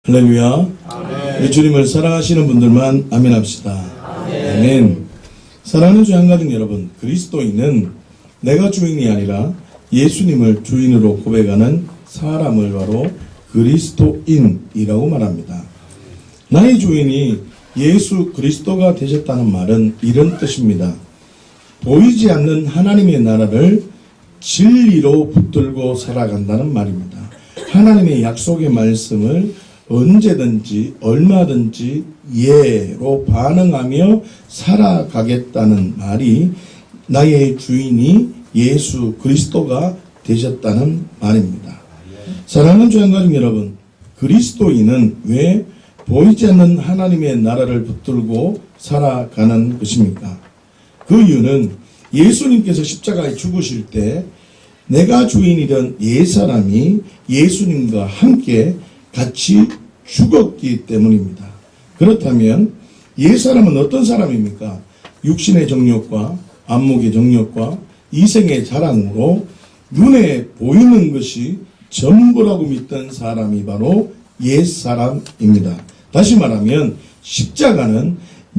할렐루야. 아멘. 우리 주님을 사랑하시는 분들만 아멘 합시다. 아멘. 사랑하는 주 한가족 여러분, 그리스도인은 내가 주인이 아니라 예수님을 주인으로 고백하는 사람을 바로 그리스도인이라고 말합니다. 나의 주인이 예수 그리스도가 되셨다는 말은 이런 뜻입니다. 보이지 않는 하나님의 나라를 진리로 붙들고 살아간다는 말입니다. 하나님의 약속의 말씀을 언제든지 얼마든지 예로 반응하며 살아가겠다는 말이 나의 주인이 예수 그리스도가 되셨다는 말입니다. 사랑하는 주 한가족 여러분, 그리스도인은 왜 보이지 않는 하나님의 나라를 붙들고 살아가는 것입니까? 그 이유는 예수님께서 십자가에 죽으실 때 내가 주인이던 옛사람이 예수님과 함께 같이 죽었기 때문입니다. 그렇다면 옛사람은 어떤 사람입니까? 육신의 정욕과 안목의 정욕과 이생의 자랑으로 눈에 보이는 것이 전부라고 믿던 사람이 바로 옛사람입니다. 다시 말하면 십자가는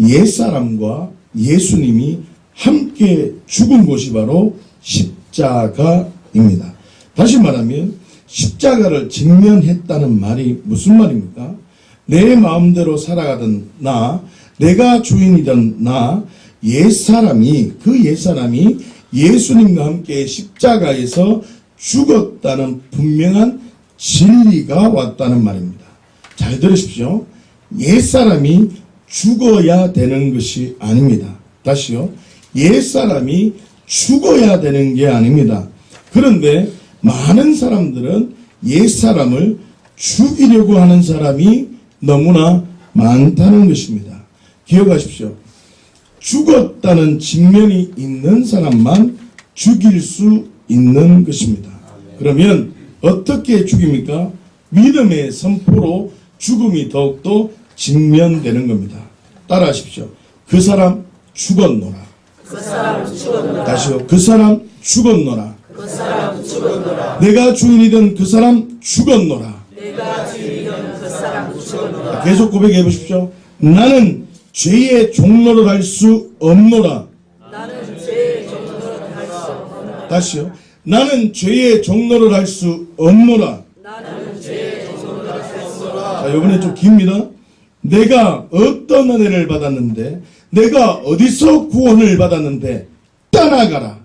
옛사람과 예수님이 함께 죽은 곳이 바로 십자가입니다. 다시 말하면 십자가를 직면했다는 말이 무슨 말입니까? 내 마음대로 살아가던 나, 내가 주인이던 나, 옛사람이, 그 옛사람이 예수님과 함께 십자가에서 죽었다는 분명한 진리가 왔다는 말입니다. 잘 들으십시오. 옛사람이 죽어야 되는 것이 아닙니다. 다시요. 옛사람이 죽어야 되는 게 아닙니다. 그런데 많은 사람들은 옛사람을 죽이려고 하는 사람이 너무나 많다는 것입니다. 기억하십시오. 죽었다는 직면이 있는 사람만 죽일 수 있는 것입니다. 그러면 어떻게 죽입니까? 믿음의 선포로 죽음이 더욱더 직면되는 겁니다. 따라하십시오. 그 사람 죽었노라. 그 사람 죽었노라. 다시요. 그 사람 죽었노라. 그 사람 죽었노라. 내가 주인이던 그 사람 죽었노라. 내가 주인이던 그 사람 죽었노라. 계속 고백해 보십시오. 나는 죄의 종로를 할 수 없노라. 나는 죄의 종로를 할 수 없노라. 다시요. 나는 죄의 종로를 할 수 없노라. 나는 죄의 종로를 할 수 없노라. 자, 이번에 좀 깁니다. 내가 어떤 은혜를 받았는데, 내가 어디서 구원을 받았는데, 떠나가라.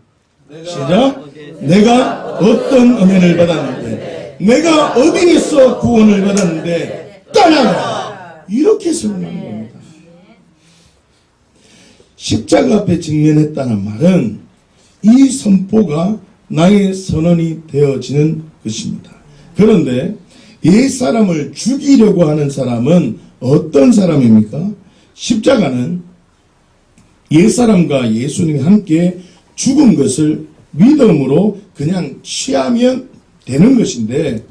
시작. 내가 어떤 은혜를 받았는데, 내가 어디에서 구원을 받았는데, 떠나가라. 이렇게 설명하는 겁니다. 십자가 앞에 직면했다는 말은 이 선포가 나의 선언이 되어지는 것입니다. 그런데 옛사람을 죽이려고 하는 사람은 어떤 사람입니까? 십자가는 옛사람과 예수님이 함께 죽은 것을 믿음으로 그냥 취하면 되는 것인데,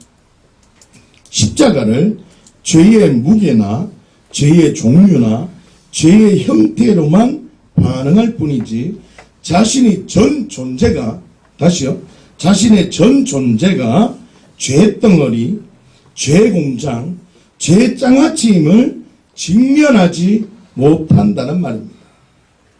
십자가를 죄의 무게나 죄의 종류나 죄의 형태로만 반응할 뿐이지 자신이 전 존재가, 다시요, 자신의 전 존재가 죄덩어리, 죄공장, 죄장아찌임을 직면하지 못한다는 말입니다.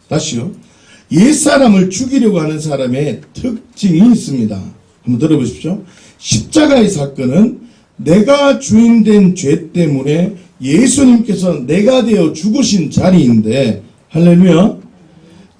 다시요. 옛사람을 죽이려고 하는 사람의 특징이 있습니다. 한번 들어보십시오. 십자가의 사건은 내가 주인된 죄 때문에 예수님께서 내가 되어 죽으신 자리인데, 할렐루야.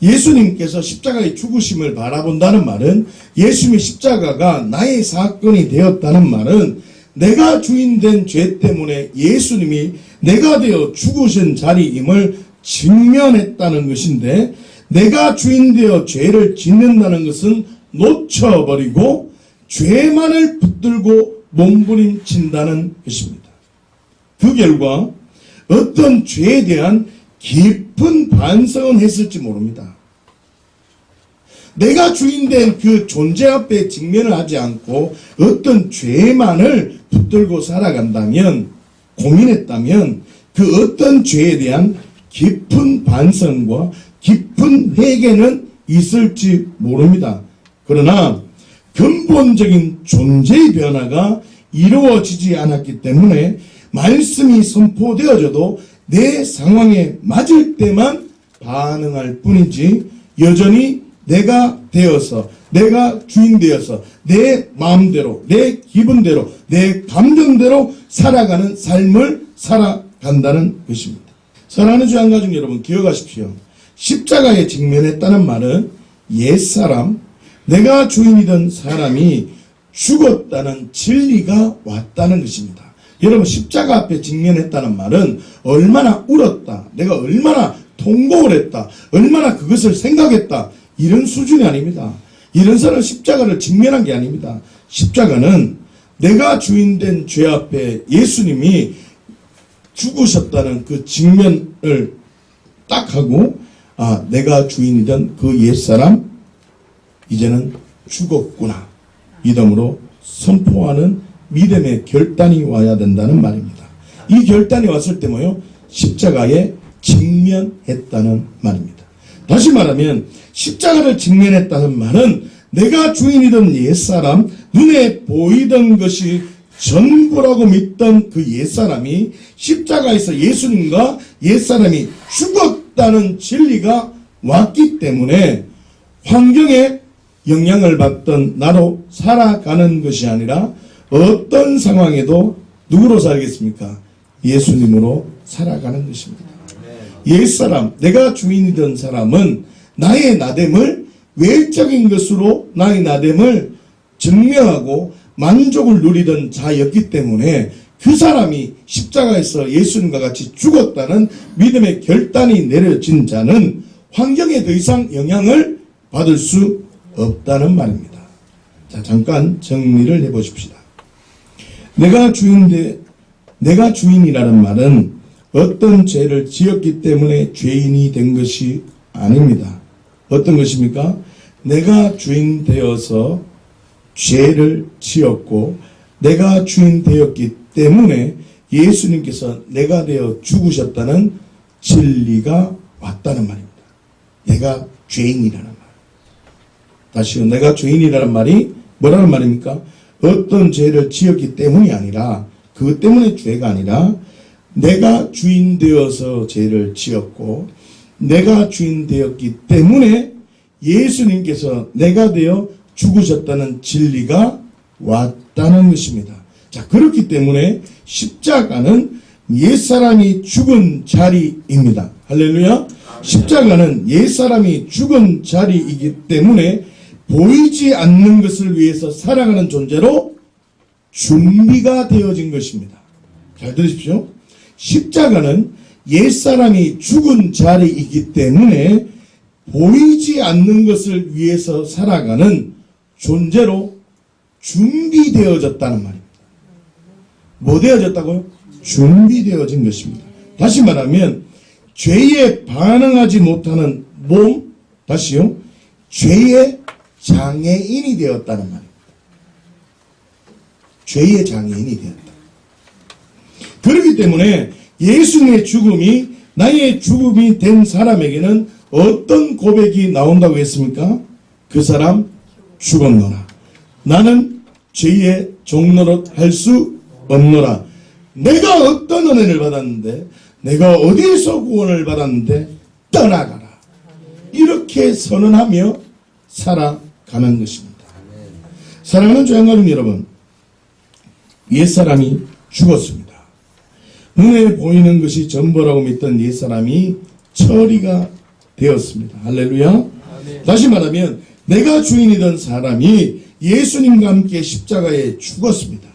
예수님께서 십자가의 죽으심을 바라본다는 말은, 예수님의 십자가가 나의 사건이 되었다는 말은 내가 주인된 죄 때문에 예수님이 내가 되어 죽으신 자리임을 직면했다는 것인데, 내가 주인되어 죄를 짓는다는 것은 놓쳐버리고 죄만을 붙들고 몸부림친다는 것입니다. 그 결과 어떤 죄에 대한 깊은 반성은 했을지 모릅니다. 내가 주인된 그 존재 앞에 직면을 하지 않고 어떤 죄만을 붙들고 살아간다면, 고민했다면 그 어떤 죄에 대한 깊은 반성과 깊은 회개는 있을지 모릅니다. 그러나 근본적인 존재의 변화가 이루어지지 않았기 때문에 말씀이 선포되어져도 내 상황에 맞을 때만 반응할 뿐이지 여전히 내가 되어서 내가 주인 되어서 내 마음대로 내 기분대로 내 감정대로 살아가는 삶을 살아간다는 것입니다. 사랑하는 주의 한가족 여러분, 기억하십시오. 십자가에 직면했다는 말은 옛사람, 내가 주인이던 사람이 죽었다는 진리가 왔다는 것입니다. 여러분, 십자가 앞에 직면했다는 말은 얼마나 울었다, 내가 얼마나 통곡을 했다, 얼마나 그것을 생각했다, 이런 수준이 아닙니다. 이런 사람은 십자가를 직면한 게 아닙니다. 십자가는 내가 주인된 죄 앞에 예수님이 죽으셨다는 그 직면을 딱 하고, 내가 주인이던 그 옛사람 이제는 죽었구나, 믿음으로 선포하는 믿음의 결단이 와야 된다는 말입니다. 이 결단이 왔을 때 뭐요? 십자가에 직면했다는 말입니다. 다시 말하면 십자가를 직면했다는 말은 내가 주인이던 옛사람, 눈에 보이던 것이 전부라고 믿던 그 옛사람이 십자가에서 예수님과 옛사람이 죽었다는 진리가 왔기 때문에 환경에 영향을 받던 나로 살아가는 것이 아니라 어떤 상황에도 누구로 살겠습니까? 예수님으로 살아가는 것입니다. 옛사람, 내가 주인이던 사람은 나의 나됨을 외적인 것으로 나의 나됨을 증명하고 만족을 누리던 자였기 때문에 그 사람이 십자가에서 예수님과 같이 죽었다는 믿음의 결단이 내려진 자는 환경에 더 이상 영향을 받을 수 없다는 말입니다. 자, 잠깐 정리를 해보십시다. 내가 주인이라는 말은 어떤 죄를 지었기 때문에 죄인이 된 것이 아닙니다. 어떤 것입니까? 내가 주인 되어서 죄를 지었고 내가 주인 되었기 때문에 예수님께서 내가 되어 죽으셨다는 진리가 왔다는 말입니다. 내가 죄인이라는 말. 다시요. 내가 죄인이라는 말이 뭐라는 말입니까? 어떤 죄를 지었기 때문이 아니라, 그것 때문에 죄가 아니라 내가 주인 되어서 죄를 지었고 내가 주인 되었기 때문에 예수님께서 내가 되어 죽으셨다는 진리가 왔다는 것입니다. 자, 그렇기 때문에 십자가는 옛사람이 죽은 자리입니다. 할렐루야. 십자가는 옛사람이 죽은 자리이기 때문에 보이지 않는 것을 위해서 살아가는 존재로 준비가 되어진 것입니다. 잘 들으십시오. 십자가는 옛사람이 죽은 자리이기 때문에 보이지 않는 것을 위해서 살아가는 존재로 준비되어졌다는 말입니다. 뭐 되어졌다고요? 준비되어진 것입니다. 다시 말하면 죄에 반응하지 못하는 몸, 다시요, 죄의 장애인이 되었다는 말입니다. 죄의 장애인이 되었다. 그렇기 때문에 예수님의 죽음이 나의 죽음이 된 사람에게는 어떤 고백이 나온다고 했습니까? 그 사람 죽었노라. 나는 죄의 종노릇 할 수 없노라. 내가 어떤 은혜를 받았는데, 내가 어디에서 구원을 받았는데 떠나가라. 이렇게 선언하며 살아가는 것입니다. 사랑하는 조양가족 여러분, 옛사람이 죽었습니다. 눈에 보이는 것이 전부라고 믿던 옛사람이 처리가 되었습니다. 할렐루야. 아멘. 다시 말하면 내가 주인이던 사람이 예수님과 함께 십자가에 죽었습니다.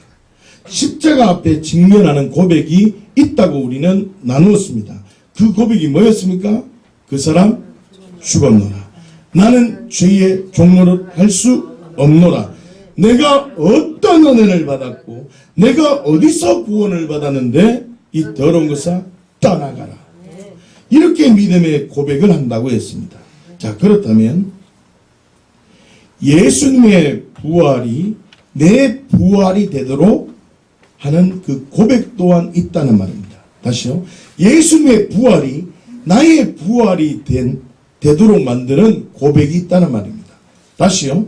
십자가 앞에 직면하는 고백이 있다고 우리는 나누었습니다. 그 고백이 뭐였습니까? 그 사람 죽었노라. 나는 죄의 종노릇 할 수 없노라. 내가 어떤 은혜를 받았고 내가 어디서 구원을 받았는데 이 더러운 것아 떠나가라. 이렇게 믿음의 고백을 한다고 했습니다. 자, 그렇다면 예수님의 부활이 내 부활이 되도록 하는 그 고백 또한 있다는 말입니다. 다시요. 예수님의 부활이 나의 부활이 되도록 만드는 고백이 있다는 말입니다. 다시요.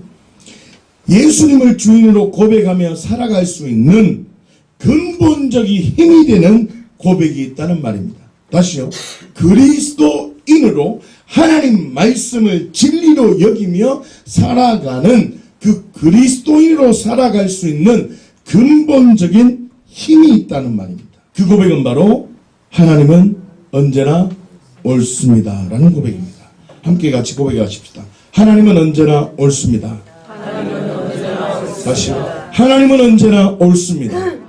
예수님을 주인으로 고백하며 살아갈 수 있는 근본적인 힘이 되는 고백이 있다는 말입니다. 다시요. 그리스도인으로 하나님 말씀을 진리로 여기며 살아가는 그 그리스도인으로 살아갈 수 있는 근본적인 힘이 있다는 말입니다. 그 고백은 바로 하나님은 언제나 옳습니다 라는 고백입니다. 함께 같이 고백해 하십시다. 하나님은 언제나 옳습니다. 다시요. 하나님은 언제나 옳습니다.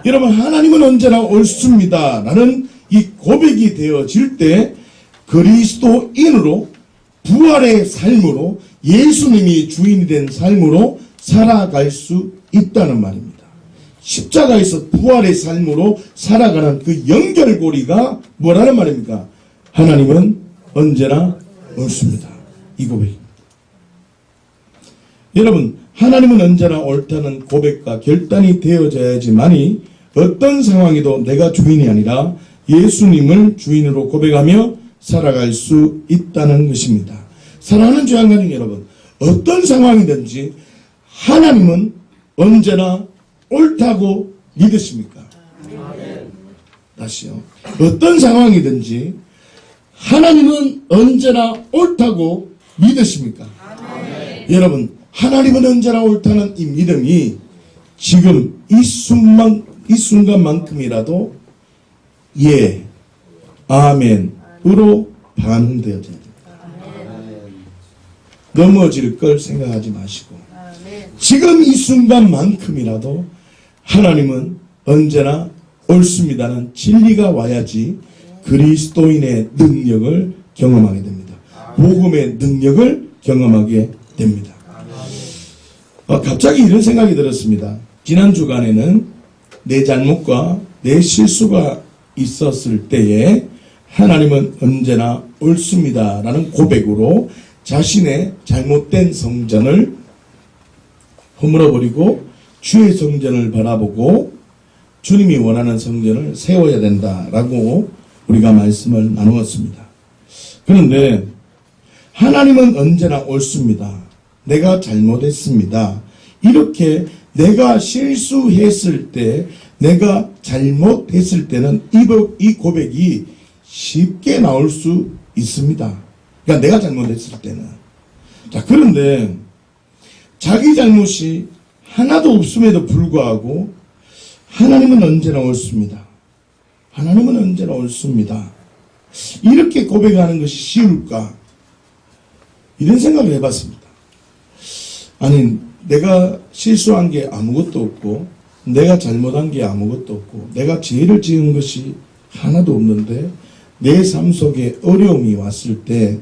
여러분, 하나님은 언제나 옳습니다 라는 이 고백이 되어질 때 그리스도인으로 부활의 삶으로 예수님이 주인이 된 삶으로 살아갈 수 있다는 말입니다. 십자가에서 부활의 삶으로 살아가는 그 연결고리가 뭐라는 말입니까? 하나님은 언제나 옳습니다. 이 고백입니다. 여러분, 하나님은 언제나 옳다는 고백과 결단이 되어져야지만이 어떤 상황에도 내가 주인이 아니라 예수님을 주인으로 고백하며 살아갈 수 있다는 것입니다. 사랑하는 주양가님 여러분, 어떤 상황이든지 하나님은 언제나 옳다고 믿으십니까? 다시요. 어떤 상황이든지 하나님은 언제나 옳다고 믿으십니까? 여러분, 하나님은 언제나 옳다는 이 믿음이 지금 이 순간만큼이라도 예, 아멘으로 반응되어져야 됩니다. 넘어질 걸 생각하지 마시고 지금 이 순간만큼이라도 하나님은 언제나 옳습니다는 진리가 와야지 그리스도인의 능력을 경험하게 됩니다. 복음의 능력을 경험하게 됩니다. 갑자기 이런 생각이 들었습니다. 지난 주간에는 내 잘못과 내 실수가 있었을 때에 하나님은 언제나 옳습니다 라는 고백으로 자신의 잘못된 성전을 허물어버리고 주의 성전을 바라보고 주님이 원하는 성전을 세워야 된다라고 우리가 말씀을 나누었습니다. 그런데 하나님은 언제나 옳습니다. 내가 잘못했습니다. 이렇게 내가 실수했을 때, 내가 잘못했을 때는 이 고백이 쉽게 나올 수 있습니다. 그러니까 내가 잘못했을 때는. 자, 그런데 자기 잘못이 하나도 없음에도 불구하고 하나님은 언제나 옳습니다. 하나님은 언제나 옳습니다. 이렇게 고백하는 것이 쉬울까? 이런 생각을 해봤습니다. 아니, 내가 실수한 게 아무것도 없고 내가 잘못한 게 아무것도 없고 내가 죄를 지은 것이 하나도 없는데 내 삶 속에 어려움이 왔을 때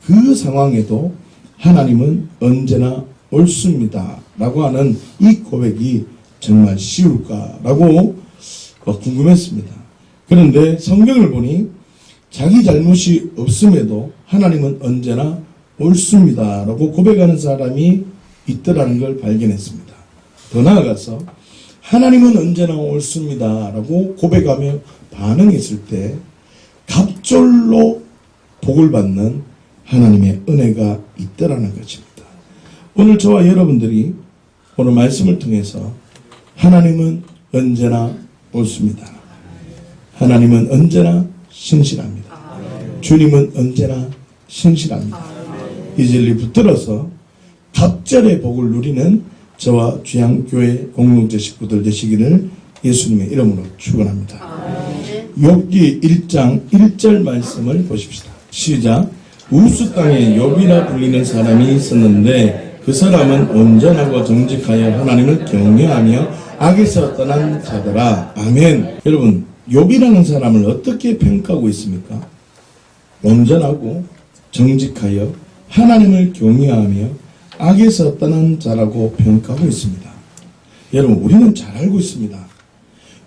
그 상황에도 하나님은 언제나 옳습니다 라고 하는 이 고백이 정말 쉬울까라고 궁금했습니다. 그런데 성경을 보니 자기 잘못이 없음에도 하나님은 언제나 옳습니다 라고 고백하는 사람이 있더라는 걸 발견했습니다. 더 나아가서 하나님은 언제나 옳습니다 라고 고백하며 반응했을 때 갑절로 복을 받는 하나님의 은혜가 있더라는 것입니다. 오늘 저와 여러분들이 오늘 말씀을 통해서 하나님은 언제나 옳습니다. 하나님은 언제나 신실합니다. 주님은 언제나 신실합니다. 이 진리 붙들어서 갑절의 복을 누리는 저와 주양교회 공동체 식구들 되시기를 예수님의 이름으로 축원합니다. 욥기 1장 1절 말씀을 보십시다. 시작. 우스 땅에 욥이라 불리는 사람이 있었는데 그 사람은 온전하고 정직하여 하나님을 경외하며 악에서 떠난 자더라. 아멘. 여러분, 욥이라는 사람을 어떻게 평가하고 있습니까? 온전하고 정직하여 하나님을 경외하며 악에서 떠난 자라고 평가하고 있습니다. 여러분, 우리는 잘 알고 있습니다.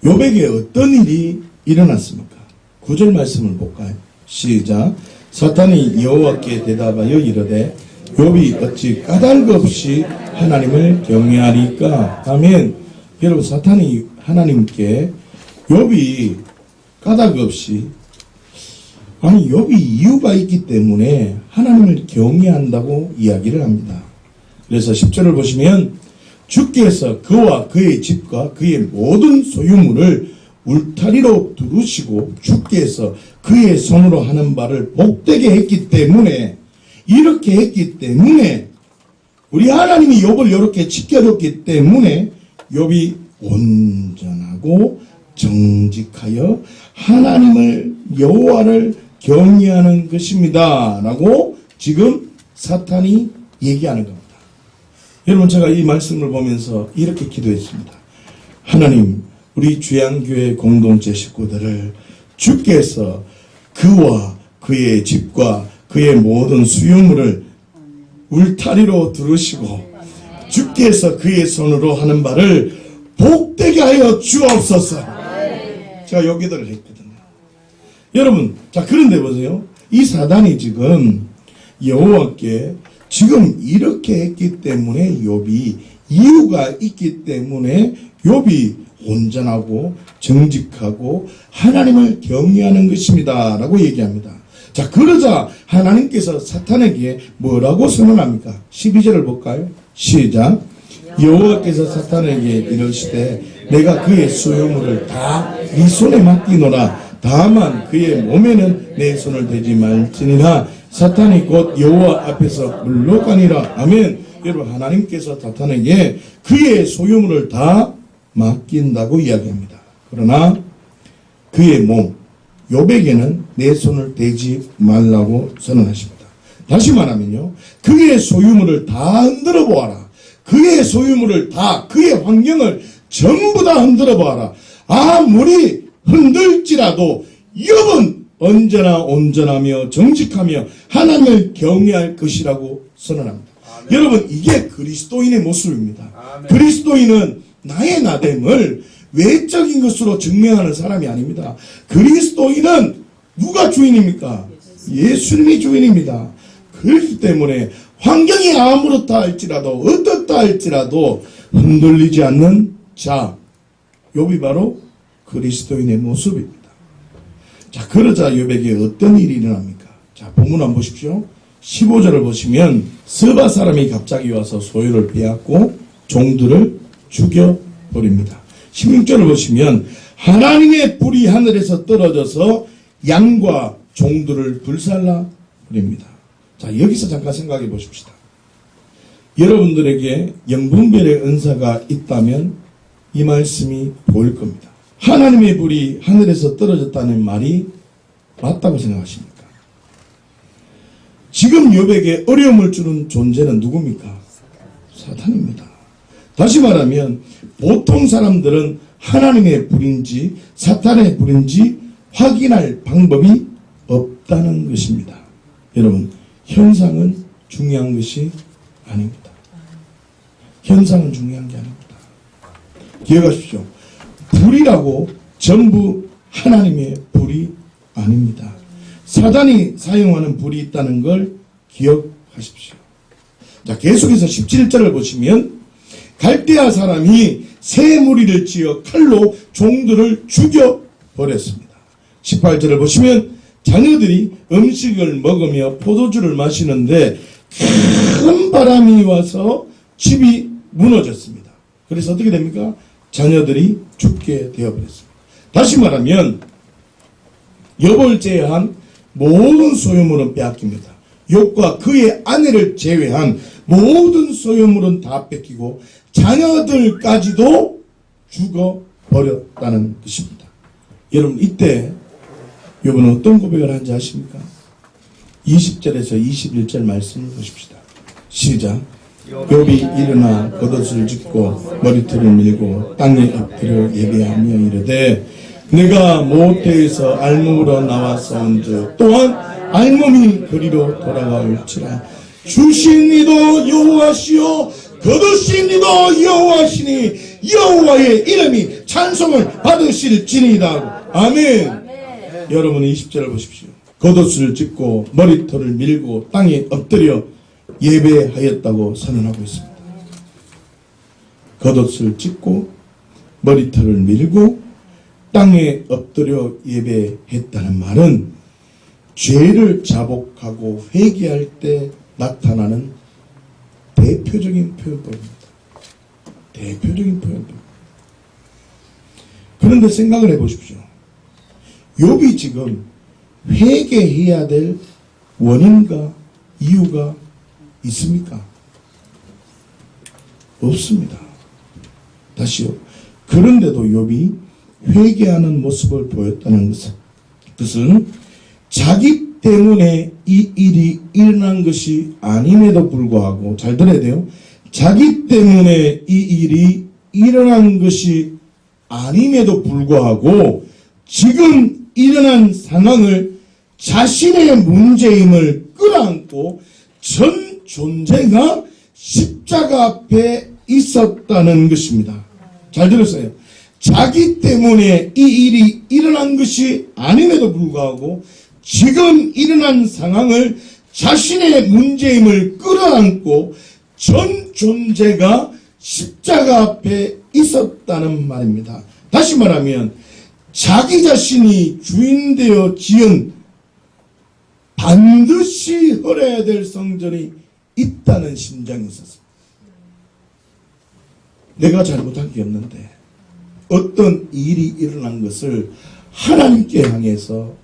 욥에게 어떤 일이 일어났습니까? 9절 말씀을 볼까요? 시작. 사탄이 여호와께 대답하여 이르되 욥이 어찌 까닭 없이 하나님을 경외하리까? 아멘. 여러분, 사탄이 하나님께 욥이 까닭 없이 아니 욥이 이유가 있기 때문에 하나님을 경외한다고 이야기를 합니다. 그래서 10절을 보시면 주께서 그와 그의 집과 그의 모든 소유물을 울타리로 두르시고 주께서 그의 손으로 하는 바를 복되게 했기 때문에, 이렇게 했기 때문에, 우리 하나님이 욥을 이렇게 지켜줬기 때문에 욥이 온전하고 정직하여 하나님을, 여호와를 경외하는 것입니다 라고 지금 사탄이 얘기하는 겁니다. 여러분, 제가 이 말씀을 보면서 이렇게 기도했습니다. 하나님, 우리 주양교회 공동체 식구들을 주께서 그와 그의 집과 그의 모든 수요물을 울타리로 두르시고 주께서 그의 손으로 하는 바를 복되게 하여 주옵소서. 제가 요 기도를 했거든요. 여러분, 자, 그런데 보세요. 이 사단이 지금 여호와께 지금 이렇게 했기 때문에 욥이, 이유가 있기 때문에 욥이 온전하고 정직하고 하나님을 경외하는 것입니다 라고 얘기합니다. 자, 그러자 하나님께서 사탄에게 뭐라고 선언합니까? 12절을 볼까요? 시작. 여호와께서 사탄에게 이르시되 내가 그의 소유물을 다 네 손에 맡기노라. 다만 그의 몸에는 내 손을 대지 말지니라. 사탄이 곧 여호와 앞에서 물러가니라. 아멘. 여러분, 하나님께서 사탄에게 그의 소유물을 다 맡긴다고 이야기합니다. 그러나 그의 몸, 욥에게는 내 손을 대지 말라고 선언하십니다. 다시 말하면요, 그의 소유물을 다 흔들어 보아라. 그의 소유물을 다, 그의 환경을 전부 다 흔들어 보아라. 아무리 흔들지라도 욥은 언제나 온전하며 정직하며 하나님을 경외할 것이라고 선언합니다. 아멘. 여러분, 이게 그리스도인의 모습입니다. 아멘. 그리스도인은 나의 나됨을 외적인 것으로 증명하는 사람이 아닙니다. 그리스도인은 누가 주인입니까? 예수님이 주인입니다. 그렇기 때문에 환경이 아무렇다 할지라도, 어떻다 할지라도 흔들리지 않는 자, 욥이 바로 그리스도인의 모습입니다. 자, 그러자 욥에게 어떤 일이 일어납니까? 자, 본문 한번 보십시오. 15절을 보시면 스바 사람이 갑자기 와서 소유를 빼앗고 종들을 죽여버립니다. 16절을 보시면 하나님의 불이 하늘에서 떨어져서 양과 종들을 불살라 버립니다. 자, 여기서 잠깐 생각해 보십시다. 여러분들에게 영분별의 은사가 있다면 이 말씀이 보일 겁니다. 하나님의 불이 하늘에서 떨어졌다는 말이 맞다고 생각하십니까? 지금 욥에게 어려움을 주는 존재는 누굽니까? 사탄입니다. 다시 말하면 보통 사람들은 하나님의 불인지 사탄의 불인지 확인할 방법이 없다는 것입니다. 여러분, 현상은 중요한 것이 아닙니다. 현상은 중요한 게 아닙니다. 기억하십시오. 불이라고 전부 하나님의 불이 아닙니다. 사단이 사용하는 불이 있다는 걸 기억하십시오. 자, 계속해서 17절을 보시면 갈대아 사람이 새 무리를 지어 칼로 종들을 죽여버렸습니다. 18절을 보시면 자녀들이 음식을 먹으며 포도주를 마시는데 큰 바람이 와서 집이 무너졌습니다. 그래서 어떻게 됩니까? 자녀들이 죽게 되어버렸습니다. 다시 말하면 욥을 제외한 모든 소유물은 빼앗깁니다. 욥과 그의 아내를 제외한 모든 소유물은 다 뺏기고 자녀들까지도 죽어버렸다는 것입니다. 여러분, 이때 욥은 어떤 고백을 한지 아십니까? 20절에서 21절 말씀을 보십시다. 시작. 욥이 일어나 겉옷을 찢고 머리털을 밀고 땅에 엎드려 예배하며 이르되 내가 모태에서 알몸으로 나왔사온즉 또한 알몸이 그리로 돌아가올지라. 주신 이도 여호와시요 거두신 이도 여호와시니 여호와의 이름이 찬송을 받으실지니이다. 아멘. 여러분, 20절을 보십시오. 겉옷을 찢고 머리털을 밀고 땅에 엎드려 예배하였다고 선언하고 있습니다. 겉옷을 찢고 머리털을 밀고 땅에 엎드려 예배했다는 말은 죄를 자복하고 회개할 때 나타나는 대표적인 표현법입니다. 대표적인 표현입니다. 그런데 생각을 해보십시오. 욥이 지금 회개해야 될 원인과 이유가 있습니까? 없습니다. 다시요. 그런데도 욥이 회개하는 모습을 보였다는 것은 자기 때문에 이 일이 일어난 것이 아님에도 불구하고, 잘 들어야 돼요. 자기 때문에 이 일이 일어난 것이 아님에도 불구하고 지금 일어난 상황을 자신의 문제임을 끌어안고 전 존재가 십자가 앞에 있었다는 것입니다. 잘 들었어요. 자기 때문에 이 일이 일어난 것이 아님에도 불구하고 지금 일어난 상황을 자신의 문제임을 끌어안고 전 존재가 십자가 앞에 있었다는 말입니다. 다시 말하면 자기 자신이 주인되어 지은 반드시 헐어야 될 성전이 있다는 심정이 있었습니다. 내가 잘못한 게 없는데 어떤 일이 일어난 것을 하나님께 향해서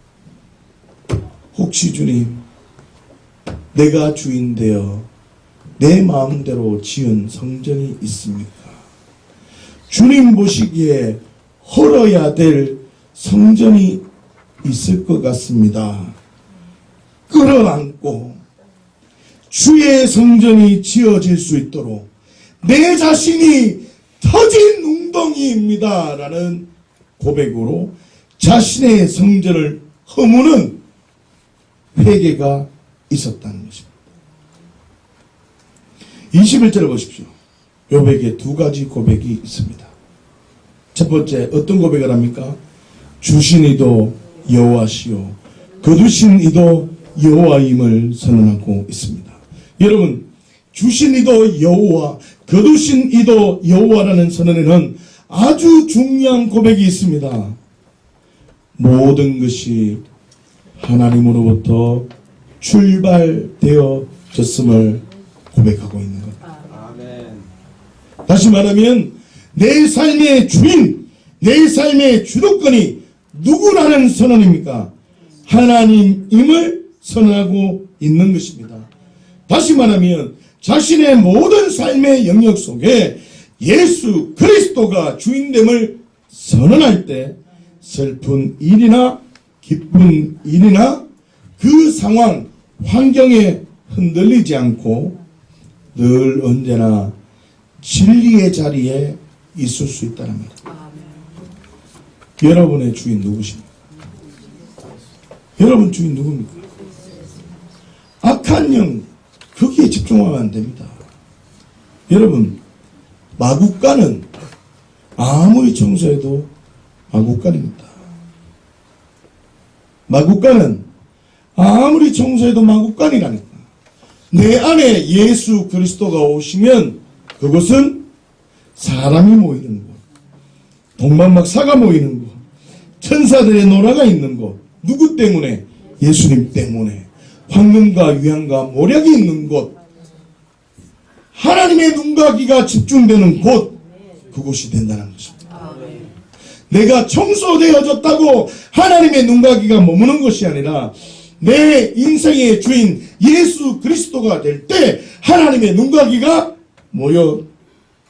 혹시 주님, 내가 주인되어 내 마음대로 지은 성전이 있습니까? 주님 보시기에 헐어야 될 성전이 있을 것 같습니다. 끌어안고 주의 성전이 지어질 수 있도록 내 자신이 터진 웅덩이입니다 라는 고백으로 자신의 성전을 허무는 회개가 있었다는 것입니다. 21절을 보십시오. 욥에게 두 가지 고백이 있습니다. 첫 번째, 어떤 고백을 합니까? 주신 이도 여호와시요 거두신 이도 여호와임을 선언하고 있습니다. 여러분, 주신 이도 여호와, 거두신 이도 여호와라는 선언에는 아주 중요한 고백이 있습니다. 모든 것이 하나님으로부터 출발되어졌음을 고백하고 있는 것. 다시 말하면 내 삶의 주인, 내 삶의 주도권이 누구라는 선언입니까? 하나님임을 선언하고 있는 것입니다. 다시 말하면 자신의 모든 삶의 영역 속에 예수 그리스도가 주인됨을 선언할 때 슬픈 일이나 기쁜 일이나 그 상황, 환경에 흔들리지 않고 늘 언제나 진리의 자리에 있을 수 있다는 말입니다. 여러분의 주인 누구십니까? 여러분 주인 누굽니까? 악한 영, 거기에 집중하면 안 됩니다. 여러분, 마구간은 아무리 청소해도 마구간입니다. 마구간은 아무리 청소해도 마구간이라니까. 내 안에 예수 그리스도가 오시면 그것은 사람이 모이는 곳, 동방박사가 모이는 곳, 천사들의 노라가 있는 곳. 누구 때문에? 예수님 때문에. 황금과 유향과 모략이 있는 곳, 하나님의 눈과 귀가 집중되는 곳, 그곳이 된다는 것입니다. 내가 청소되어졌다고 하나님의 눈과 귀가 머무는 것이 아니라 내 인생의 주인 예수 그리스도가 될 때 하나님의 눈과 귀가 모여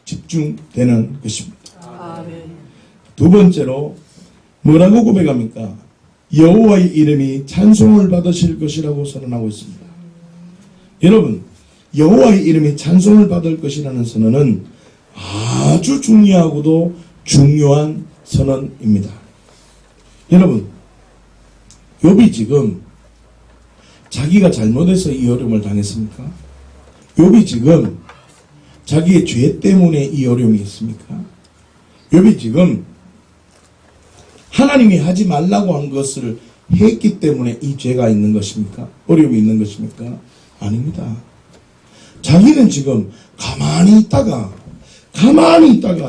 집중되는 것입니다. 두 번째로 뭐라고 고백합니까? 여호와의 이름이 찬송을 받으실 것이라고 선언하고 있습니다. 여러분, 여호와의 이름이 찬송을 받을 것이라는 선언은 아주 중요하고도 중요한 선언입니다. 여러분, 욥이 지금 자기가 잘못해서 이 어려움을 당했습니까? 욥이 지금 자기의 죄 때문에 이 어려움이 있습니까? 욥이 지금 하나님이 하지 말라고 한 것을 했기 때문에 이 죄가 있는 것입니까? 어려움이 있는 것입니까? 아닙니다. 자기는 지금 가만히 있다가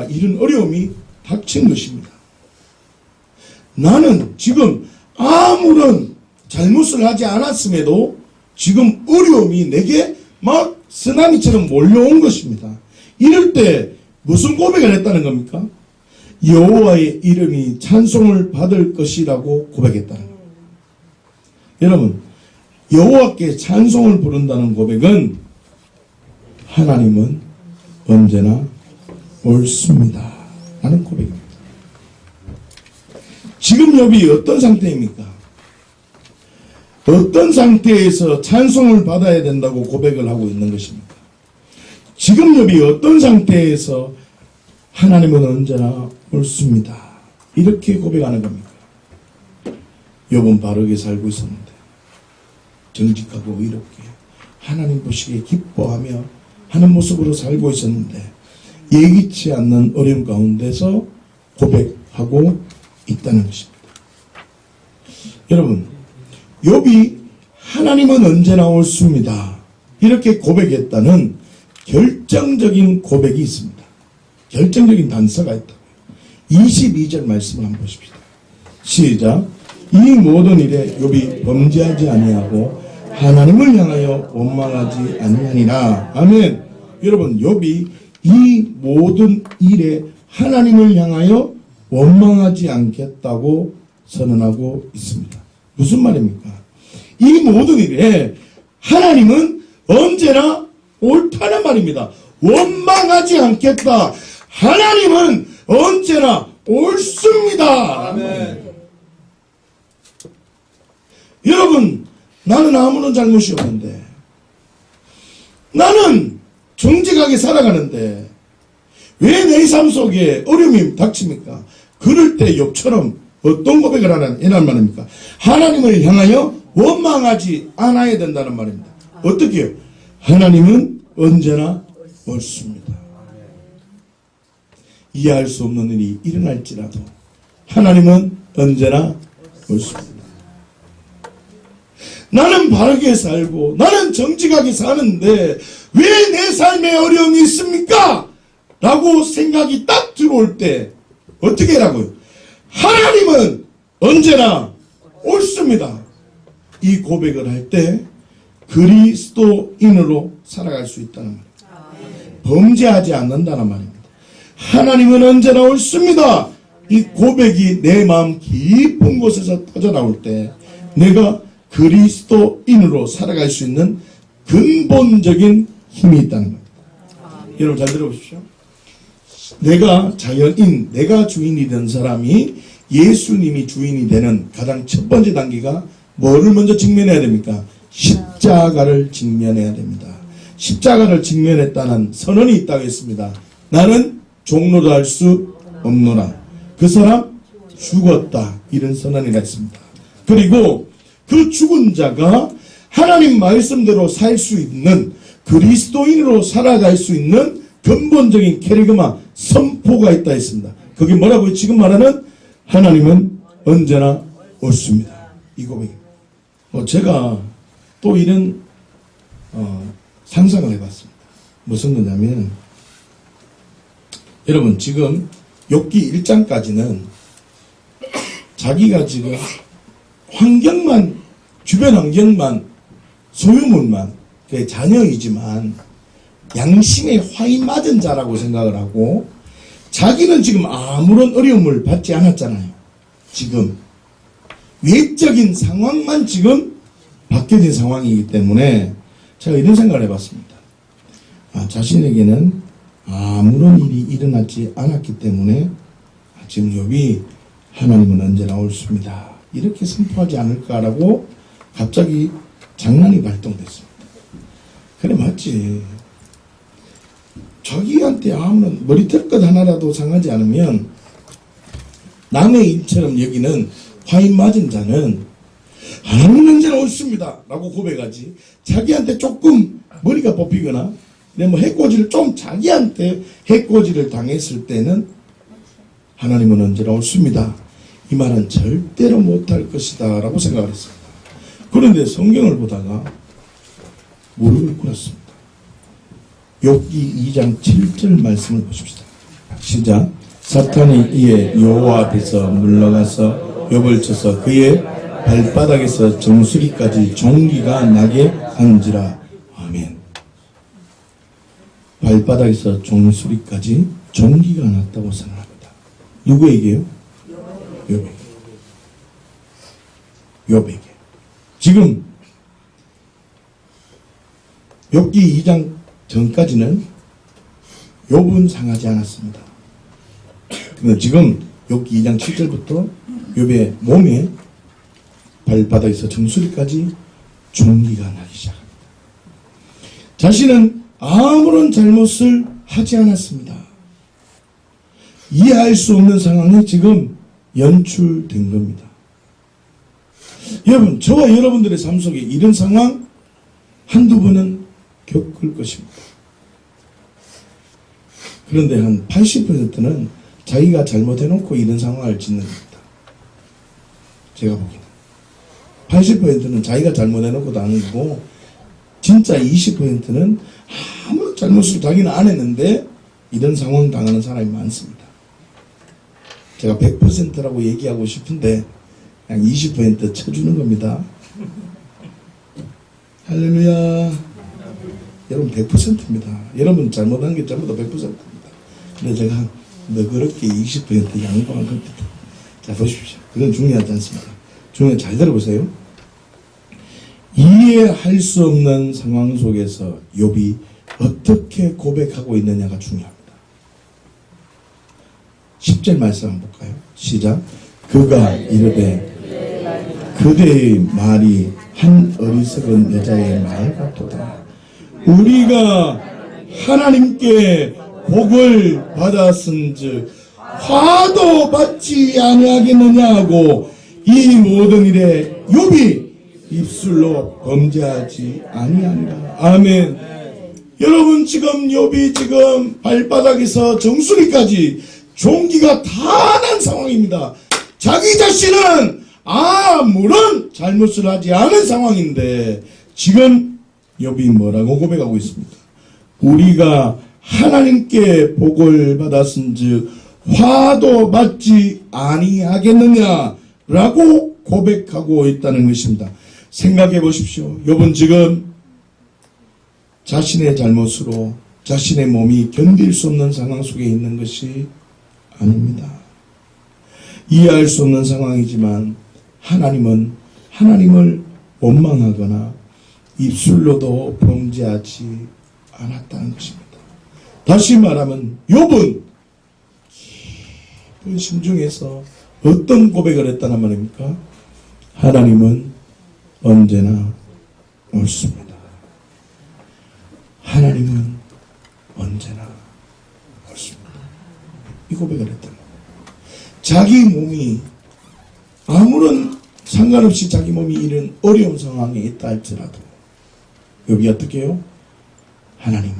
이런 어려움이 닥친 것입니다. 나는 지금 아무런 잘못을 하지 않았음에도 지금 어려움이 내게 막 쓰나미처럼 몰려온 것입니다. 이럴 때 무슨 고백을 했다는 겁니까? 여호와의 이름이 찬송을 받을 것이라고 고백했다는 겁니다. 여러분, 여호와께 찬송을 부른다는 고백은 하나님은 언제나 옳습니다 라는 고백입니다. 지금 욥이 어떤 상태입니까? 어떤 상태에서 찬송을 받아야 된다고 고백을 하고 있는 것입니까? 지금 욥이 어떤 상태에서 하나님은 언제나 옳습니다 이렇게 고백하는 겁니까? 욥은 바르게 살고 있었는데, 정직하고 의롭게 하나님 보시기에 기뻐하며 하는 모습으로 살고 있었는데, 예기치 않는 어려움 가운데서 고백하고 있다는 것입니다. 여러분, 욥이 하나님은 언제나 옳습니다 이렇게 고백했다는 결정적인 고백이 있습니다. 결정적인 단서가 있다고요. 22절 말씀을 한번 보십시다. 시작. 이 모든 일에 욥이 범죄하지 아니하고 하나님을 향하여 원망하지 아니하니라. 아멘. 여러분, 욥이 이 모든 일에 하나님을 향하여 원망하지 않겠다고 선언하고 있습니다. 무슨 말입니까? 이 모든 일에 하나님은 언제나 옳다는 말입니다. 원망하지 않겠다. 하나님은 언제나 옳습니다. 아멘. 여러분, 나는 아무런 잘못이 없는데, 나는 정직하게 살아가는데 왜 내 삶 속에 어려움이 닥칩니까? 그럴 때 욥처럼 어떤 고백을 하는 말입니까? 하나님을 향하여 원망하지 않아야 된다는 말입니다. 어떻게 해요? 하나님은 언제나 옳습니다. 이해할 수 없는 일이 일어날지라도 하나님은 언제나 옳습니다. 나는 바르게 살고 나는 정직하게 사는데 왜 내 삶에 어려움이 있습니까? 라고 생각이 딱 들어올 때 어떻게 하라고요? 하나님은 언제나 옳습니다. 이 고백을 할 때 그리스도인으로 살아갈 수 있다는 말입니다. 범죄하지 않는다는 말입니다. 하나님은 언제나 옳습니다. 이 고백이 내 마음 깊은 곳에서 터져나올 때 내가 그리스도인으로 살아갈 수 있는 근본적인 힘이 있다는 겁니다. 여러분 잘 들어보십시오. 내가 자연인, 내가 주인이 된 사람이 예수님이 주인이 되는 가장 첫 번째 단계가 뭐를 먼저 직면해야 됩니까? 십자가를 직면해야 됩니다. 십자가를 직면했다는 선언이 있다고 했습니다. 나는 종로도 할 수 없노라. 그 사람 죽었다. 이런 선언이 있습니다. 그리고 그 죽은 자가 하나님 말씀대로 살 수 있는 그리스도인으로 살아갈 수 있는 근본적인 캐리그마 선포가 있다 했습니다. 그게 뭐라고요? 지금 말하는 하나님은 언제나 옳습니다. 이 고백입니다. 제가 또 이런 상상을 해봤습니다. 무슨 거냐면 여러분 지금 욥기 1장까지는 자기가 지금 환경만 주변 환경만 소유물만 그의 자녀이지만 양심에 화인 맞은 자라고 생각을 하고 자기는 지금 아무런 어려움을 받지 않았잖아요. 지금 외적인 상황만 지금 바뀌어진 상황이기 때문에 제가 이런 생각을 해봤습니다. 자신에게는 아무런 일이 일어나지 않았기 때문에 지금 욥이 하나님은 언제나 옳습니다. 이렇게 선포하지 않을까라고 갑자기 장난이 발동됐습니다. 그래 맞지. 자기한테 아무런 머리털 것 하나라도 상하지 않으면 남의 일처럼 여기는 화인 맞은 자는 하나님은 언제나 옳습니다 라고 고백하지, 자기한테 조금 머리가 뽑히거나 뭐 해코지를 좀 자기한테 해코지를 당했을 때는 하나님은 언제나 옳습니다, 이 말은 절대로 못할 것이다 라고 생각을 했습니다. 그런데 성경을 보다가 무릎을 꿇었습니다. 욥기 2장 7절 말씀을 보십시다. 시작. 사탄이 이에 여호와 앞에서 물러가서 욥을 쳐서 그의 발바닥에서 정수리까지 종기가 나게 한지라. 아멘. 발바닥에서 종수리까지 종기가 났다고 선언합니다. 누구에게요? 욥에게. 욥에게. 지금 욥기 2장 전까지는 욥은 상하지 않았습니다. 그런데 지금 욥기 2장 7절부터 욥의 몸에 발바닥에서 정수리까지 종기가 나기 시작합니다. 자신은 아무런 잘못을 하지 않았습니다. 이해할 수 없는 상황이 지금 연출된 겁니다. 여러분, 저와 여러분들의 삶 속에 이런 상황 한두 번은 겪을 것입니다. 그런데 한 80%는 자기가 잘못해놓고 이런 상황을 짓는 겁니다. 제가 보기에는 80%는 자기가 잘못해놓고도 안 하고, 진짜 20%는 아무 잘못을 자기는 안 했는데 이런 상황 당하는 사람이 많습니다. 제가 100%라고 얘기하고 싶은데 그냥 20% 쳐주는 겁니다. 할렐루야. 여러분 100%입니다. 여러분 잘못한 게 전부 다 100%입니다. 근데 제가 너그럽게 20% 양보한 겁니다. 자, 보십시오. 그건 중요하지 않습니다. 잘 들어보세요. 이해할 수 없는 상황 속에서 욥이 어떻게 고백하고 있느냐가 중요합니다. 10절 말씀 한번 볼까요? 시작. 그가 이르되 그대의 말이 한 어리석은 여자의 말 같도다. 우리가 하나님께 복을 받았은즉 화도 받지 아니하겠느냐 하고 이 모든 일에 욥이 입술로 범죄하지 아니하니라. 아멘. 여러분, 지금 욥이 지금 발바닥에서 정수리까지 종기가 다 난 상황입니다. 자기 자신은 아무런 잘못을 하지 않은 상황인데 지금 욥이 뭐라고 고백하고 있습니까? 우리가 하나님께 복을 받았은즉 화도 받지 아니하겠느냐라고 고백하고 있다는 것입니다. 생각해 보십시오. 욥은 지금 자신의 잘못으로 자신의 몸이 견딜 수 없는 상황 속에 있는 것이 아닙니다. 이해할 수 없는 상황이지만 하나님은 하나님을 원망하거나 입술로도 범죄하지 않았다는 것입니다. 다시 말하면 욥은 깊은 심중에서 어떤 고백을 했다는 말입니까? 하나님은 언제나 옳습니다. 하나님은 언제나 옳습니다. 이 고백을 했다는 겁니다. 자기 몸이 아무런 상관없이 자기 몸이 이런 어려운 상황에 있다 할지라도 욥이 어떻게 해요? 하나님은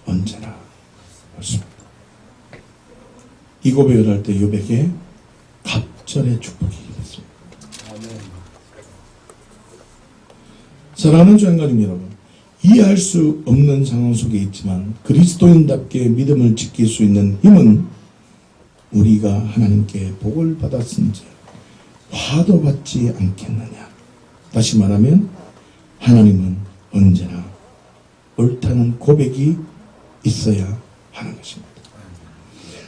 언제나 옳습니다. 이 고백을 할 때 욥에게 갑절의 축복이 있습니다. 사랑하는 주양가님 여러분, 이해할 수 없는 상황 속에 있지만 그리스도인답게 믿음을 지킬 수 있는 힘은 우리가 하나님께 복을 받았은지 화도 받지 않겠느냐. 다시 말하면 하나님은 언제나 옳다는 고백이 있어야 하는 것입니다.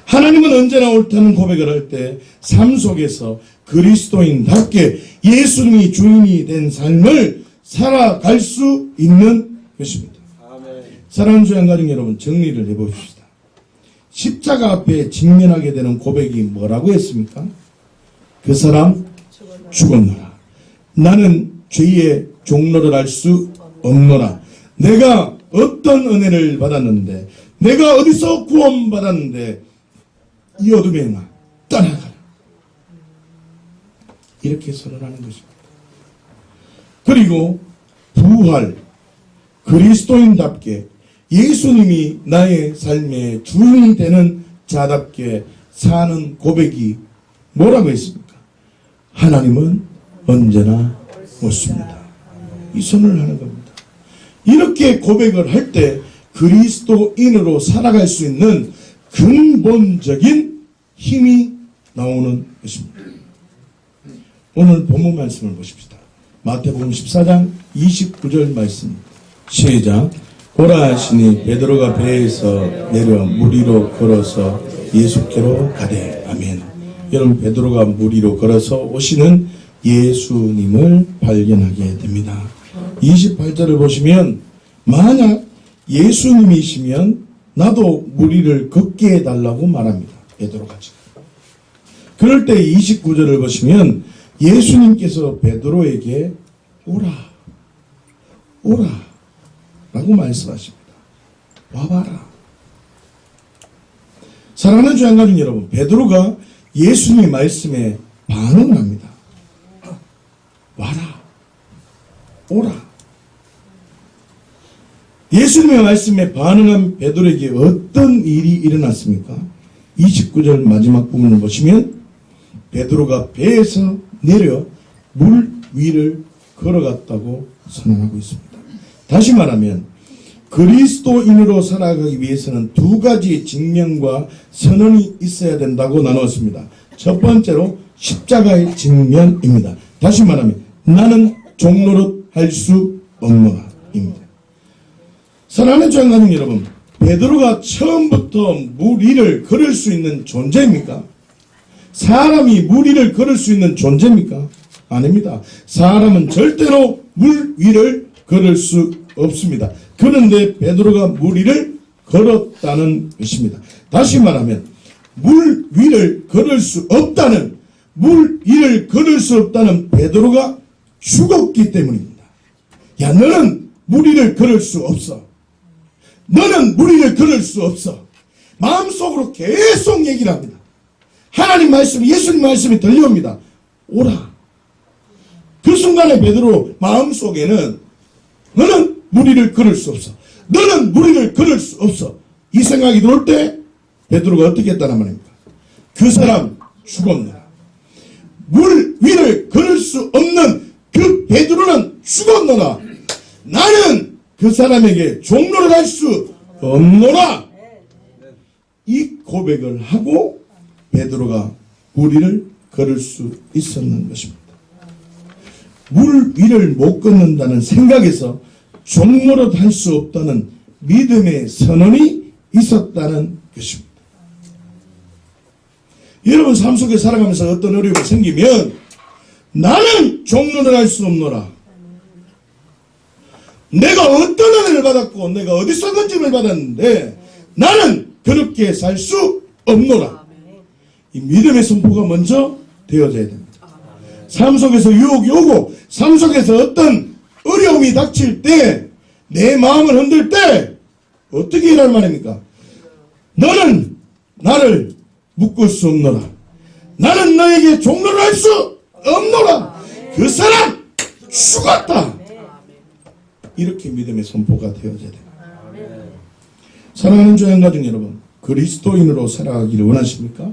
하나님은 언제나 옳다는 고백을 할 때 삶 속에서 그리스도인답게 예수님이 주인이 된 삶을 살아갈 수 있는 것입니다. 사랑하는 주양가족 여러분, 정리를 해봅시다. 십자가 앞에 직면하게 되는 고백이 뭐라고 했습니까? 그 사람 죽었노라. 나는 죄의 종로를 알 수 없노라. 내가 어떤 은혜를 받았는데, 내가 어디서 구원받았는데 이 어둠의 영아 떠나가라. 이렇게 선언하는 것입니다. 그리고 부활, 그리스도인답게 예수님이 나의 삶의 주인이 되는 자답게 사는 고백이 뭐라고 했습니까? 하나님은 언제나 옳습니다. 이 선언을 하는 겁니다. 이렇게 고백을 할 때 그리스도인으로 살아갈 수 있는 근본적인 힘이 나오는 것입니다. 오늘 본문 말씀을 보십시다. 마태복음 14장 29절 말씀 시작. 오라 하시니 베드로가 배에서 내려 물 위로 걸어서 예수께로 가되. 아멘. 여러분, 베드로가 물 위로 걸어서 오시는 예수님을 발견하게 됩니다. 28절을 보시면 만약 예수님이시면 나도 물 위를 걷게 해달라고 말합니다. 베드로가 지금. 그럴 때 29절을 보시면 예수님께서 베드로에게 오라 라고 말씀하십니다. 와봐라. 사랑하는 주양 가족 여러분, 베드로가 예수님의 말씀에 반응을 합니다. 와라, 오라. 예수님의 말씀에 반응한 베드로에게 어떤 일이 일어났습니까? 29절 마지막 부분을 보시면 베드로가 배에서 내려 물 위를 걸어갔다고 선언하고 있습니다. 다시 말하면 그리스도인으로 살아가기 위해서는 두 가지 직면과 선언이 있어야 된다고 나누었습니다. 첫 번째로 십자가의 직면입니다. 다시 말하면 나는 종노릇 할 수 없노라 입니다. 사랑하는 주양가족 여러분, 베드로가 처음부터 물 위를 걸을 수 있는 존재입니까? 사람이 물 위를 걸을 수 있는 존재입니까? 아닙니다. 사람은 절대로 물 위를 걸을 수 없습니다. 그런데 베드로가 물 위를 걸었다는 것입니다. 다시 말하면 물 위를 걸을 수 없다는, 물 위를 걸을 수 없다는 베드로가 죽었기 때문입니다. 야, 너는 물 위를 걸을 수 없어. 너는 물 위를 걸을 수 없어. 마음속으로 계속 얘기를 합니다. 하나님 말씀, 예수님 말씀이 들려옵니다. 오라. 그 순간에 베드로 마음속에는 너는 물 위를 걸을 수 없어. 너는 물 위를 걸을 수 없어. 이 생각이 들어올 때 베드로가 어떻게 했다는 말입니까? 그 사람 죽었노라. 물 위를 걸을 수 없는 그 베드로는 죽었노라. 나는 그 사람에게 종로를 할 수 없노라. 이 고백을 하고 베드로가 물 위를 걸을 수 있었는 것입니다. 물 위를 못 걷는다는 생각에서 종노릇 할 수 없다는 믿음의 선언이 있었다는 것입니다. 여러분 삶 속에 살아가면서 어떤 어려움이 생기면 나는 종노릇 할 수 없노라. 내가 어떤 은혜를 받았고 내가 어디서 건짐을 받았는데 나는 그렇게 살 수 없노라. 이 믿음의 선포가 먼저 되어져야 됩니다. 삶 속에서 유혹이 오고 삶 속에서 어떤 어려움이 닥칠 때 내 마음을 흔들 때 어떻게 일할 말입니까? 너는 나를 묶을 수 없노라. 나는 너에게 종로를 할 수 없노라. 그 사람 죽었다. 이렇게 믿음의 선포가 되어져야 됩니다. 사랑하는 주양가족 여러분, 그리스도인으로 살아가기를 원하십니까?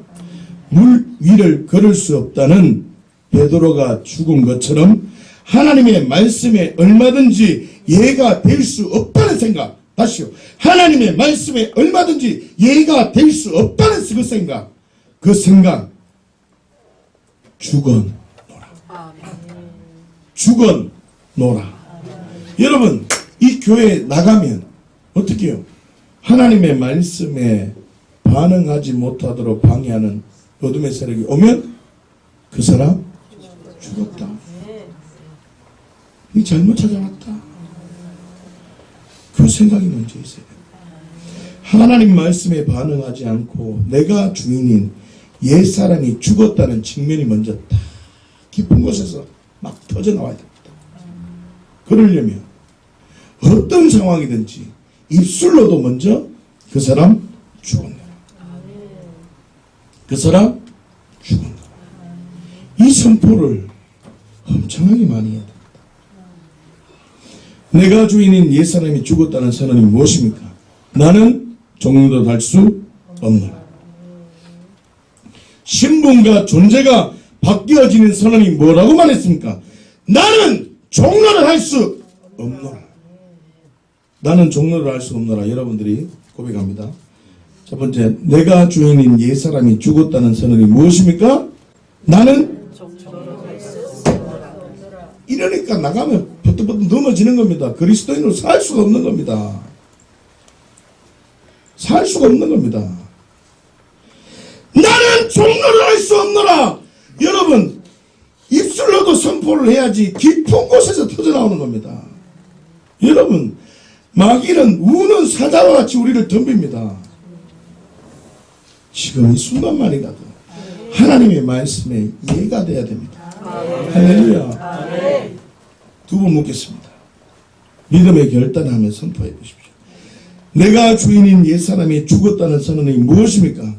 물 위를 걸을 수 없다는 베드로가 죽은 것처럼 하나님의 말씀에 얼마든지 예가 될 수 없다는 생각. 다시요. 하나님의 말씀에 얼마든지 예가 될 수 없다는 그 생각. 그 생각 죽어노라. 죽어노라. 여러분 이 교회에 나가면 어떻게 해요? 하나님의 말씀에 반응하지 못하도록 방해하는 어둠의 세력이 오면 그 사람 죽었다. 이 잘못 찾아왔다. 그 생각이 먼저 있어야 돼요. 하나님 말씀에 반응하지 않고 내가 주인인 옛사람이 죽었다는 측면이 먼저 딱 깊은 곳에서 막 터져나와야 됩니다. 그러려면 어떤 상황이든지 입술로도 먼저 그 사람 죽었노라. 그 사람 죽었노라. 이 선포를 엄청나게 많이 해야 됩니다. 내가 주인인 옛사람이 죽었다는 선언이 무엇입니까? 나는 종로도 할 수 없노라. 신분과 존재가 바뀌어지는 선언이 뭐라고 말했습니까? 나는 종로를 할 수 없노라. 나는 종로를 할 수 없노라. 여러분들이 고백합니다. 첫 번째, 내가 주인인 옛사람이 죽었다는 선언이 무엇입니까? 나는 이러니까 나가면 버뜩버뜩 넘어지는 겁니다. 그리스도인으로 살 수가 없는 겁니다. 살 수가 없는 겁니다. 나는 종로를 할 수 없노라. 여러분, 입술로도 선포를 해야지 깊은 곳에서 터져나오는 겁니다. 여러분, 마귀는 우는 사자와 같이 우리를 덤빕니다. 지금 이 순간만이라도 하나님의 말씀에 이해가 돼야 됩니다. 할렐루야. 두 번 묻겠습니다. 믿음의 결단하며 선포해 보십시오. 내가 주인인 옛사람이 죽었다는 선언이 무엇입니까?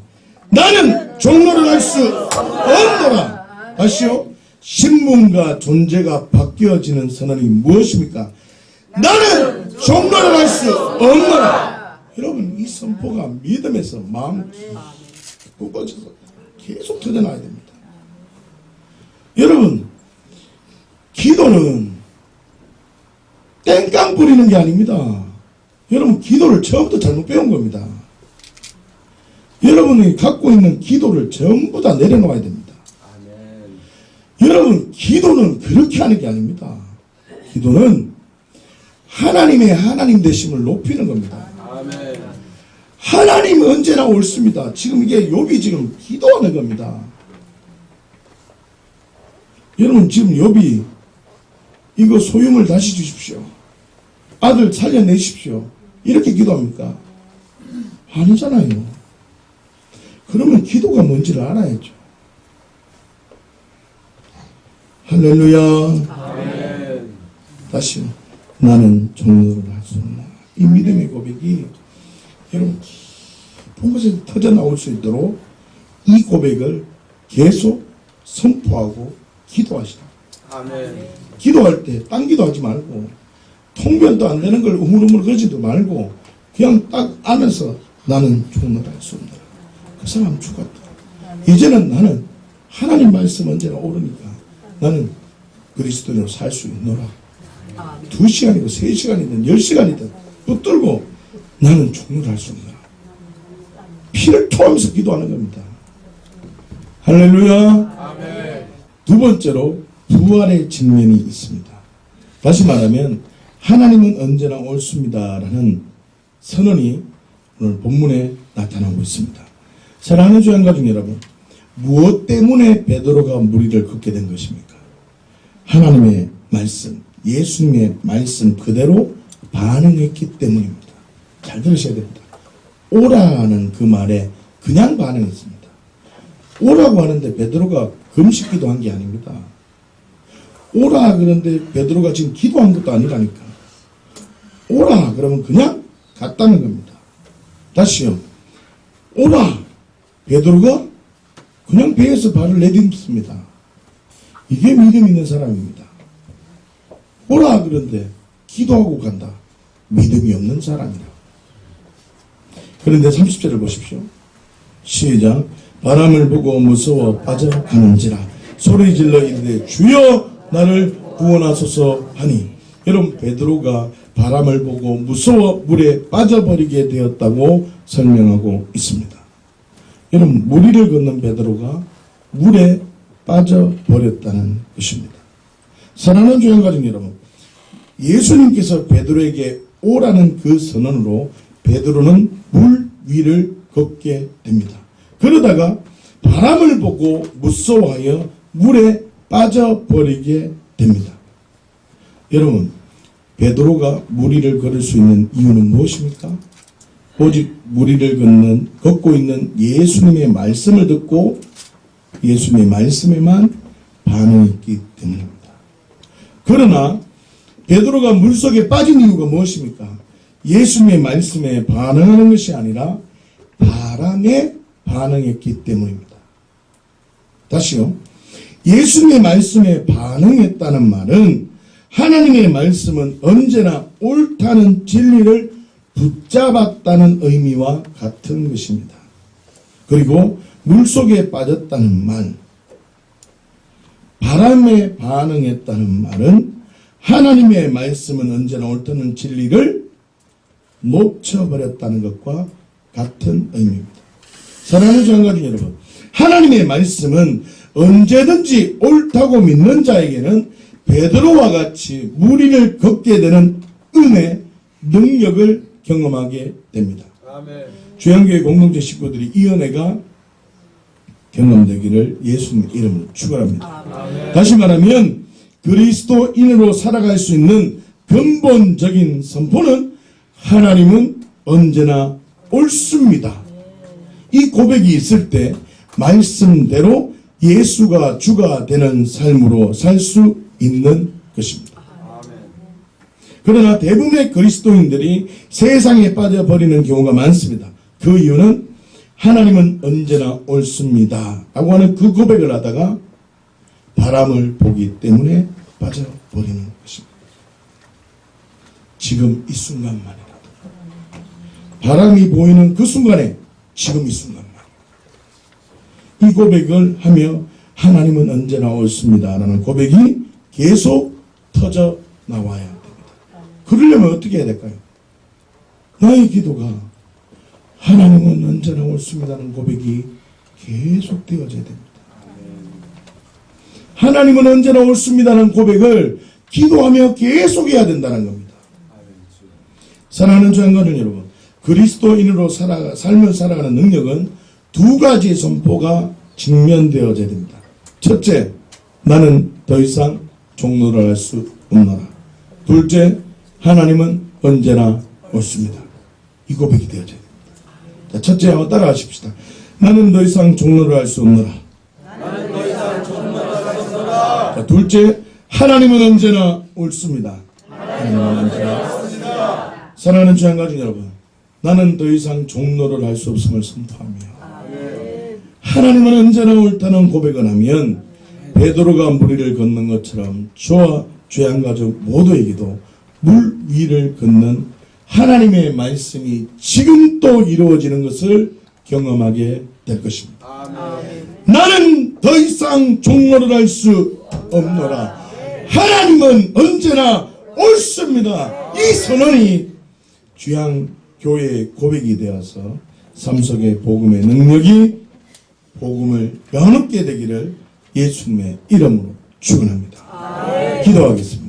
나는 종로를 할 수 없노라. 아시오? 신분과 존재가 바뀌어지는 선언이 무엇입니까? 나는 종로를 할 수 없노라. 여러분, 이 선포가 믿음에서 마음 굽어져서 계속 터져나와야 됩니다. 여러분, 기도는 땡깡 부리는 게 아닙니다. 여러분, 기도를 처음부터 잘못 배운 겁니다. 여러분이 갖고 있는 기도를 전부 다 내려놓아야 됩니다. 여러분, 기도는 그렇게 하는 게 아닙니다. 기도는 하나님의 하나님 되심을 높이는 겁니다. 하나님은 언제나 옳습니다. 지금 이게 욥이 지금 기도하는 겁니다. 여러분, 지금 욥이 이거 소유물 다시 주십시오. 아들 살려내십시오. 이렇게 기도합니까? 아니잖아요. 그러면 기도가 뭔지를 알아야죠. 할렐루야. 아멘. 다시 나는 종로를 할 수 없나. 이 믿음의 고백이 여러분 깊은 곳에서 터져나올 수 있도록 이 고백을 계속 선포하고 기도하시라. 아멘. 기도할 때 딴 기도하지 말고 통변도 안 되는 걸 우물우물 그러지도 말고 그냥 딱 안에서 나는 종로를 할 수 없노라. 그 사람 죽었다. 이제는 나는 하나님 말씀 언제나 오르니까 나는 그리스도인으로 살 수 있노라. 2시간이고 3시간이든 10시간이든 붙들고 나는 종로를 할 수 없노라. 피를 토하면서 기도하는 겁니다. 할렐루야. 아멘. 두 번째로 부활의 직면이 있습니다. 다시 말하면 하나님은 언제나 옳습니다라는 선언이 오늘 본문에 나타나고 있습니다. 사랑하는 주 양가족 여러분, 무엇 때문에 베드로가 무리를 걷게 된 것입니까? 하나님의 말씀, 예수님의 말씀 그대로 반응했기 때문입니다. 잘 들으셔야 됩니다. 오라는 그 말에 그냥 반응했습니다. 오라고 하는데 베드로가 금식 기도한 게 아닙니다. 오라 그런데 베드로가 지금 기도한 것도 아니라니까. 오라 그러면 그냥 갔다는 겁니다. 다시요. 오라. 베드로가 그냥 배에서 발을 내딛습니다. 이게 믿음 있는 사람입니다. 오라 그런데 기도하고 간다. 믿음이 없는 사람이라. 그런데 30절을 보십시오. 시작. 바람을 보고 무서워 빠져가는지라 소리 질러 이르되 주여 나를 구원하소서 하니, 여러분 베드로가 바람을 보고 무서워 물에 빠져버리게 되었다고 설명하고 있습니다. 여러분 무리를 걷는 베드로가 물에 빠져버렸다는 것입니다. 사랑하는 주 양가족 여러분, 예수님께서 베드로에게 오라는 그 선언으로 베드로는 물 위를 걷게 됩니다. 그러다가 바람을 보고 무서워하여 물에 빠져버리게 됩니다. 여러분 베드로가 무리를 걸을 수 있는 이유는 무엇입니까? 오직 무리를 걷고 있는 예수님의 말씀을 듣고 예수님의 말씀에만 반응했기 때문입니다. 그러나 베드로가 물속에 빠진 이유가 무엇입니까? 예수님의 말씀에 반응하는 것이 아니라 바람에 반응했기 때문입니다. 다시요. 예수님의 말씀에 반응했다는 말은 하나님의 말씀은 언제나 옳다는 진리를 붙잡았다는 의미와 같은 것입니다. 그리고 물속에 빠졌다는 말, 바람에 반응했다는 말은 하나님의 말씀은 언제나 옳다는 진리를 놓쳐버렸다는 것과 같은 의미입니다. 사랑하는 장가족 여러분, 하나님의 말씀은 언제든지 옳다고 믿는 자에게는 베드로와 같이 무리를 걷게 되는 은혜, 능력을 경험하게 됩니다. 아멘. 주양교회 공동체 식구들이 이 은혜가 경험되기를 예수님 이름으로 축원합니다. 다시 말하면 그리스도인으로 살아갈 수 있는 근본적인 선포는 하나님은 언제나 옳습니다. 이 고백이 있을 때 말씀대로 예수가 주가 되는 삶으로 살 수 있는 것입니다. 그러나 대부분의 그리스도인들이 세상에 빠져버리는 경우가 많습니다. 그 이유는 하나님은 언제나 옳습니다 라고 하는 그 고백을 하다가 바람을 보기 때문에 빠져버리는 것입니다. 지금 이 순간만이라도 바람이 보이는 그 순간에 지금 이 순간만 이 고백을 하며 하나님은 언제나 옳습니다 라는 고백이 계속 터져 나와야 됩니다. 그러려면 어떻게 해야 될까요? 나의 기도가 하나님은 언제나 옳습니다는 고백이 계속 되어져야 됩니다. 하나님은 언제나 옳습니다는 고백을 기도하며 계속 해야 된다는 겁니다. 사랑하는 주양가족 여러분, 그리스도인으로 삶을 살아가는 능력은 두 가지 선포가 직면되어져야 됩니다. 첫째, 나는 더 이상 종노를 할 수 없노라. 둘째, 하나님은 언제나 옳습니다. 이 고백이 되어져야 됩니다. 자, 첫째 한번 따라하십시다. 나는 더 이상 종노를 할 수 없노라. 자, 둘째, 하나님은 언제나 옳습니다. 하나님은 언제나 옳습니다. 사랑하는 주양가족 여러분, 나는 더 이상 종노를 할 수 없음을 선포하며 하나님은 언제나 옳다는 고백을 하면 베드로가 물 위를 걷는 것처럼 저와 주양가족 모두에게도 물 위를 걷는 하나님의 말씀이 지금 또 이루어지는 것을 경험하게 될 것입니다. 나는 더 이상 종노를 할 수 없노라. 하나님은 언제나 옳습니다. 이 선언이 주양교회의 고백이 되어서 삶 속의 복음의 능력이 복음을 연합게 되기를 예수님의 이름으로 축원합니다. 기도하겠습니다.